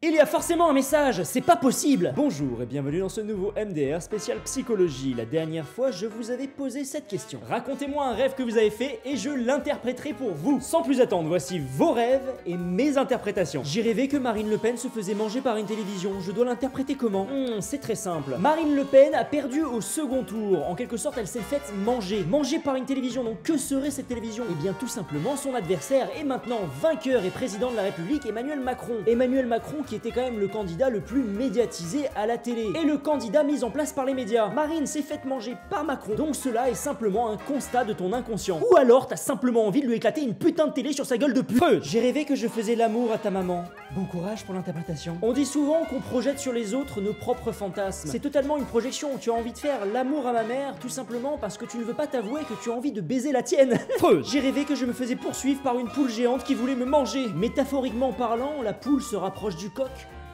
Il y a forcément un message, c'est pas possible. Bonjour et bienvenue dans ce nouveau MDR spécial psychologie. La dernière fois, je vous avais posé cette question. Racontez-moi un rêve que vous avez fait et je l'interpréterai pour vous. Sans plus attendre, voici vos rêves et mes interprétations. J'ai rêvé que Marine Le Pen se faisait manger par une télévision. Je dois l'interpréter comment? C'est très simple. Marine Le Pen a perdu au second tour. En quelque sorte, elle s'est faite manger. Manger par une télévision. Donc que serait cette télévision? Eh bien tout simplement, son adversaire est maintenant vainqueur et président de la République, Emmanuel Macron. Emmanuel Macron qui était quand même le candidat le plus médiatisé à la télé, et le candidat mis en place par les médias. Marine s'est faite manger par Macron, donc cela est simplement un constat de ton inconscient. Ou alors t'as simplement envie de lui éclater une putain de télé sur sa gueule de pute. J'ai rêvé que je faisais l'amour à ta maman. Bon courage pour l'interprétation. On dit souvent qu'on projette sur les autres nos propres fantasmes. C'est totalement une projection. Tu as envie de faire l'amour à ma mère tout simplement parce que tu ne veux pas t'avouer que tu as envie de baiser la tienne. J'ai rêvé que je me faisais poursuivre par une poule géante qui voulait me manger. Métaphoriquement parlant, la poule se rapproche du coq.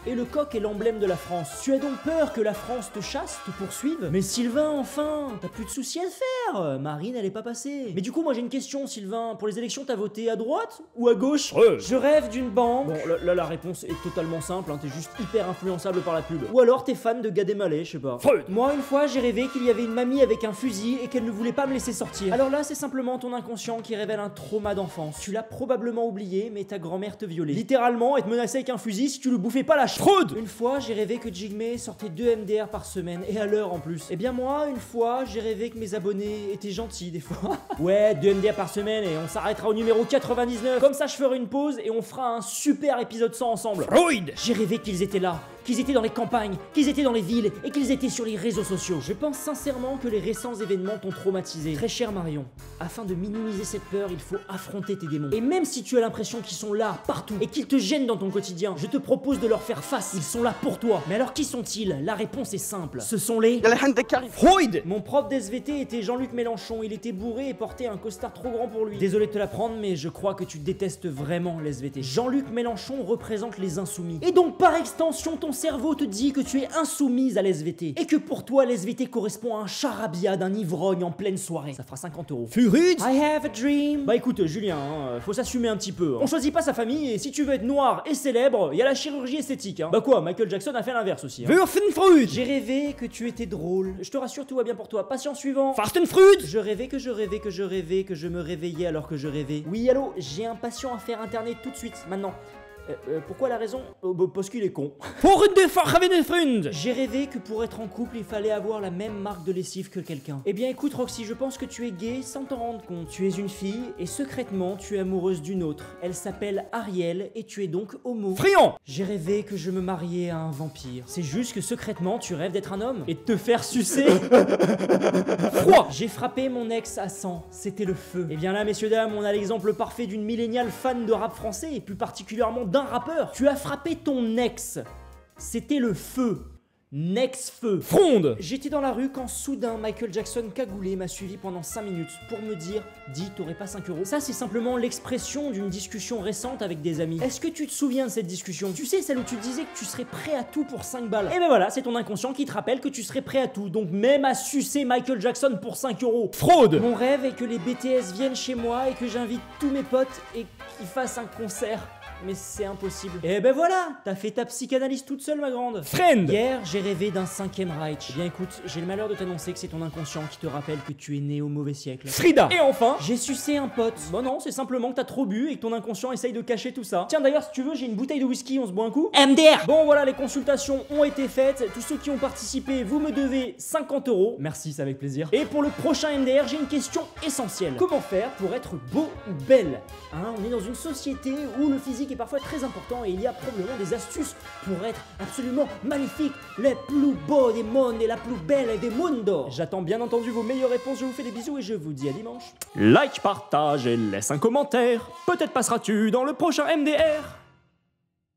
Et le coq est l'emblème de la France. Tu as donc peur que la France te chasse, te poursuive? Mais Sylvain, enfin, t'as plus de soucis à faire. Marine, elle est pas passée. Mais du coup, moi j'ai une question, Sylvain. Pour les élections, t'as voté à droite ou à gauche? Je rêve d'une banque. Bon, là, la réponse est totalement simple. T'es juste hyper influençable par la pub. Ou alors t'es fan de Gad Elmaleh, je sais pas. Moi, une fois, j'ai rêvé qu'il y avait une mamie avec un fusil et qu'elle ne voulait pas me laisser sortir. Alors là, c'est simplement ton inconscient qui révèle un trauma d'enfance. Tu l'as probablement oublié, mais ta grand-mère te violait. Littéralement, elle te menaçait avec un fusil si tu le bouffais pas la fraude. Une fois, j'ai rêvé que Jigme sortait 2 MDR par semaine, et à l'heure en plus. Eh bien moi, une fois, j'ai rêvé que mes abonnés étaient gentils des fois. Ouais, 2 MDR par semaine, et on s'arrêtera au numéro 99. Comme ça, je ferai une pause, et on fera un super épisode 100 ensemble. J'ai rêvé qu'ils étaient là, qu'ils étaient dans les campagnes, qu'ils étaient dans les villes, et qu'ils étaient sur les réseaux sociaux. Je pense sincèrement que les récents événements t'ont traumatisé. Très cher Marion, afin de minimiser cette peur, il faut affronter tes démons. Et même si tu as l'impression qu'ils sont là, partout, et qu'ils te gênent dans ton quotidien, je te propose de leur faire face. Ils sont là pour toi. Mais alors qui sont-ils? La réponse est simple. Ce sont les... Freud. Mon prof d'SVT était Jean-Luc Mélenchon. Il était bourré et portait un costard trop grand pour lui. Désolé de te l'apprendre, mais je crois que tu détestes vraiment l'SVT. Jean-Luc Mélenchon représente les insoumis. Et donc par extension, ton cerveau te dit que tu es insoumise à l'SVT. Et que pour toi, l'SVT correspond à un charabia d'un ivrogne en pleine soirée. Ça fera 50 €. Furud. I have a dream. Bah écoute, Julien, faut s'assumer un petit peu. On choisit pas sa famille, et si tu veux être noir et célèbre, il y a la chirurgie esthétique. Bah quoi, Michael Jackson a fait l'inverse aussi. J'ai rêvé que tu étais drôle. Je te rassure, tout va bien pour toi. Patient suivant. Je rêvais que je me réveillais alors que je rêvais. Oui, allô, j'ai un patient à faire interner tout de suite, maintenant. Pourquoi la raison? Parce qu'il est con. J'ai rêvé que pour être en couple, il fallait avoir la même marque de lessive que quelqu'un. Eh bien écoute Roxy, je pense que tu es gay sans t'en rendre compte. Tu es une fille et secrètement tu es amoureuse d'une autre. Elle s'appelle Ariel et tu es donc homo. J'ai rêvé que je me mariais à un vampire. C'est juste que secrètement tu rêves d'être un homme et de te faire sucer. Froid. J'ai frappé mon ex à 100, c'était le feu. Et bien là messieurs dames, on a l'exemple parfait d'une milléniale fan de rap français et plus particulièrement d'un rappeur. Tu as frappé ton ex. C'était le feu. Nex-feu. Fronde. J'étais dans la rue quand soudain Michael Jackson cagoulé m'a suivi pendant 5 minutes pour me dire « Dis, t'aurais pas 5 €? Ça c'est simplement l'expression d'une discussion récente avec des amis. Est-ce que tu te souviens de cette discussion? Tu sais, celle où tu disais que tu serais prêt à tout pour 5 balles. Et ben voilà, c'est ton inconscient qui te rappelle que tu serais prêt à tout, donc même à sucer Michael Jackson pour 5 €. Fraude. Mon rêve est que les BTS viennent chez moi et que j'invite tous mes potes et qu'ils fassent un concert. Mais c'est impossible. Et ben voilà, t'as fait ta psychanalyse toute seule ma grande. Friend. Hier, j'ai rêvé d'un 5e Reich. Eh bien écoute, j'ai le malheur de t'annoncer que c'est ton inconscient qui te rappelle que tu es né au mauvais siècle. Frida. Et enfin, j'ai sucé un pote. Bon non, c'est simplement que t'as trop bu et que ton inconscient essaye de cacher tout ça. Tiens d'ailleurs, si tu veux, j'ai une bouteille de whisky, on se boit un coup? MDR. Bon voilà, les consultations ont été faites. Tous ceux qui ont participé, vous me devez 50 €. Merci, c'est avec plaisir. Et pour le prochain MDR, j'ai une question essentielle. Comment faire pour être beau ou belle? On est dans une société où le physique est parfois très important et il y a probablement des astuces pour être absolument magnifique, le plus beau des mondes et la plus belle des mondes. J'attends bien entendu vos meilleures réponses, je vous fais des bisous et je vous dis à dimanche. Like, partage et laisse un commentaire, peut-être passeras-tu dans le prochain MDR.